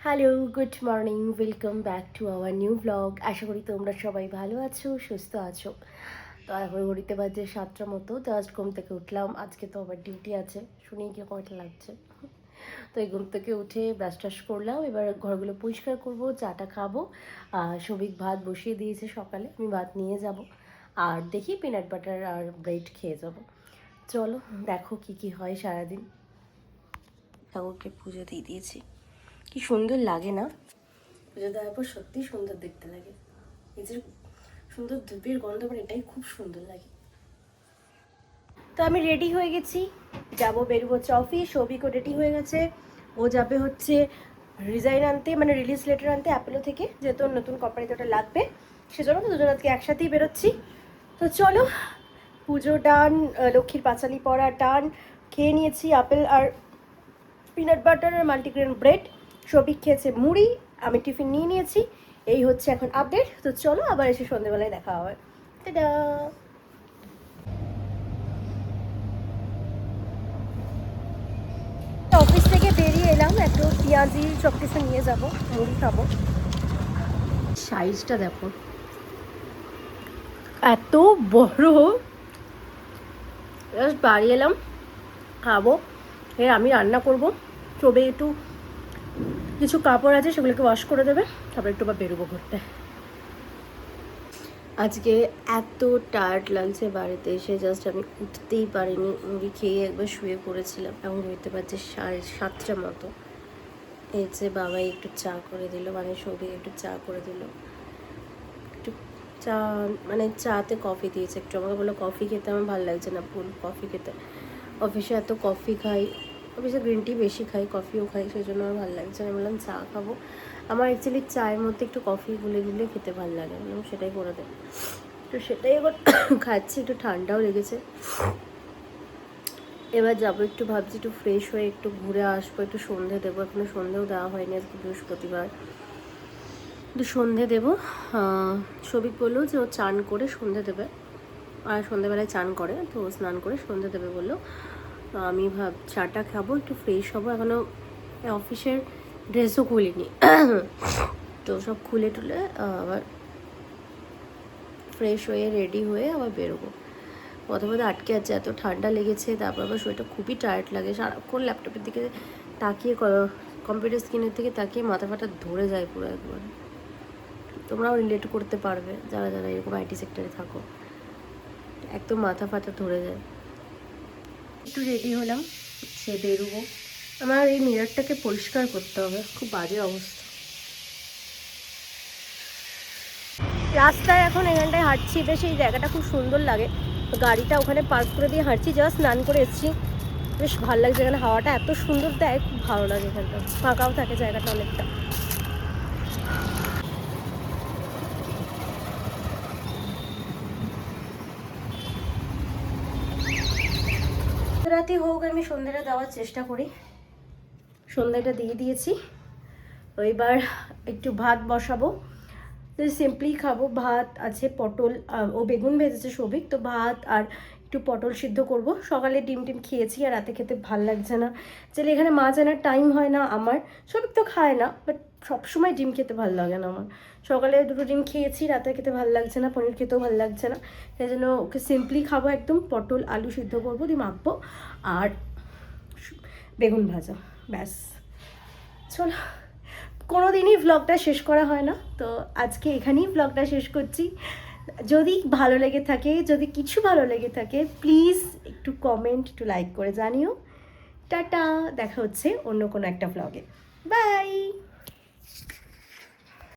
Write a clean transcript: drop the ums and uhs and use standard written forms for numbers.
Hello, good morning, welcome back to our new blog. আশা করি তোমরা সবাই ভালো আছো, সুস্থ আছো। তো এখন ঘড়িতে বাজে 7টার মতো, জাস্ট ঘুম থেকে উঠলাম। আজকে তো আবার ডিউটি আছে, শুনেই কি কয়টা লাগছে। তো এই ঘুম থেকে উঠে ব্রাশ টাশ করলাম, এবার ঘরগুলো পরিষ্কার করবো, চাটা খাবো। সবিক ভাত বসিয়ে দিয়েছে সকালে, আমি ভাত নিয়ে যাব। আর দেখি পিনাট বাটার আর ব্রেড খেয়ে যাব। চলো দেখো কি কি হয় সারাদিন। ঠাকুরকে পুজো দিয়ে দিয়েছি, কি সুন্দর লাগে না? পুজো দেওয়ার পর সত্যিই সুন্দর দেখতে লাগে। এই যে সুন্দর ধূপের গন্ধ, মানে এটাই খুব সুন্দর লাগে। তো আমি রেডি হয়ে গেছি, যাব বেরোবো হচ্ছে অফিস। সৌভিকও রেডি হয়ে গেছে, ও যাবে হচ্ছে রিজাইন আনতে, মানে রিলিজ লেটার আনতে অ্যাপেলো থেকে, যেহেতু নতুন কোম্পানিতে ওটা লাগবে। সেজন্য তো দুজন আজকে একসাথেই বেরোচ্ছি। তো চলো, পুজো ডান, লক্ষ্মীর পাঁচালি পড়া ডান, খেয়ে নিয়েছি আপেল আর পিনাট বাটার আর মাল্টিগ্রেন ব্রেড। সবিক খেয়েছে মুড়ি, আমি টিফিন নিয়ে নিয়েছি। এই হচ্ছে এখন আপডেট। তো চলো আবার এসে সন্ধ্যেবেলায় দেখা হবে। টাটা। অফিস থেকে বেরিয়ে এলাম, একটু পেঁয়াজি সব কিছু নিয়ে যাবো, মুড়ি খাবো। সাইজটা দেখো, এত বড়। জাস্ট বাড়ি এলাম, খাবো। এর আমি রান্না করবো, তবে একটু কিছু কাপড় আছে সেগুলোকে ওয়াশ করে দেবে, তারপর একটু বা বেরোবো ঘুরতে। আজকে এত টায়ার্ড লাগছে বাড়িতে এসে, জাস্ট আমি উঠতেই পারিনি। মুড়ি খেয়ে একবার শুয়ে পড়েছিলাম। এখন হইতে পারছে 7:30 মতো। এই যে বাবাই একটু চা করে দিল, মানে সবই একটু চা করে দিল। একটু চা, মানে চাতে কফি দিয়েছে একটু। আমাকে বললো কফি খেতে আমার ভালো লাগছে না, ফুল কফি খেতে। অফিসে এত কফি খাই, অফিসে গ্রিন টি বেশি খাই, কফিও খাই, সেই জন্য আমার ভালো লাগছে না। আমি বললাম চা খাবো। আমার অ্যাকচুয়ালি চায়ের মধ্যে একটু কফি গুলে গুলে খেতে ভালো লাগে, বললাম সেটাই করে দেয়। তো সেটাই এবার খাচ্ছি, একটু ঠান্ডাও লেগেছে। এবার যাবো, একটু ভাবছি একটু ফ্রেশ হয়ে একটু ঘুরে আসবো, একটু সন্ধে দেবো। এখনো সন্ধেও দেওয়া হয়নি, আজকে বৃহস্পতিবার, একটু সন্ধে দেবো। সবিক বললো যে ও চান করে সন্ধে দেবে, আর সন্ধেবেলায় চান করে, তো ও স্নান করে সন্ধে দেবে বললো। তো আমি চাটা খাবো, একটু ফ্রেশ হবো। এখনও অফিসের ড্রেসও খুলিনি, তো সব খুলে টুলে আবার ফ্রেশ হয়ে রেডি হয়ে আবার বেরোবো। প্রথমত আটকে আছে, এত ঠান্ডা লেগেছে, তারপর আবার শরীরটা খুবই টায়ার্ড লাগে। সারাক্ষণ ল্যাপটপের দিকে তাকিয়ে, কম্পিউটার স্ক্রিনের দিকে তাকিয়ে মাথা ফাটা ধরে যায় পুরো একবার। তোমরাও রিলেট করতে পারবে যারা যারা এরকম আইটি সেক্টরে থাকো, একদম মাথা ফাটা ধরে যায়। একটু রেডি হলাম, সে বেরোবো। আমার এই মিররটাকে পরিষ্কার করতে হবে, খুব বাজে অবস্থা। রাস্তায় এখন এখানটায় হাঁটছি, বেশ এই জায়গাটা খুব সুন্দর লাগে। গাড়িটা ওখানে পার্ক করে দিয়ে হাঁটছি, জাস্ট স্নান করে এসেছি। বেশ ভালো লাগছে, এখানে হাওয়াটা এত সুন্দর দেয়, খুব ভালো লাগে। এখানটা ফাঁকাও থাকে জায়গাটা অনেকটা। রাতে হোক, আমি সন্ধ্যাটা দেওয়ার চেষ্টা করি। সন্ধ্যাটা দিয়ে দিয়েছি, এবার একটু ভাত বসাবো। সিম্পলি খাবো, ভাত আছে, পটল ও বেগুন ভেজেছে সবিক, তো ভাত আর একটু পটল সিদ্ধ করব। সকালে ডিম টিম খেয়েছি, আর রাতে খেতে ভাল লাগছে না। যেলে এখানে মাছ আনার টাইম হয় না আমার, সবিক তো খায় না, বাট সবসময় ডিম খেতে ভালো লাগে না আমার। সকালে 2টো ডিম খেয়েছি, রাতে খেতে ভালো লাগছে না, পনির খেতেও ভালো লাগছে না। সেই জন্য ওকে সিম্পলি খাবো, একদম পটল আলু সিদ্ধ করবো, দিয়ে মাখবো, আর বেগুন ভাজা, ব্যাস। চলো, কোনো দিনই ভ্লগটা শেষ করা হয় না, তো আজকে এখানেই ভ্লগটা শেষ করছি। যদি ভালো লেগে থাকে, যদি কিছু ভালো লেগে থাকে, প্লিজ একটু কমেন্ট, একটু লাইক করে জানিও। টাটা, দেখা হচ্ছে অন্য কোনো একটা ভ্লগে। বাই।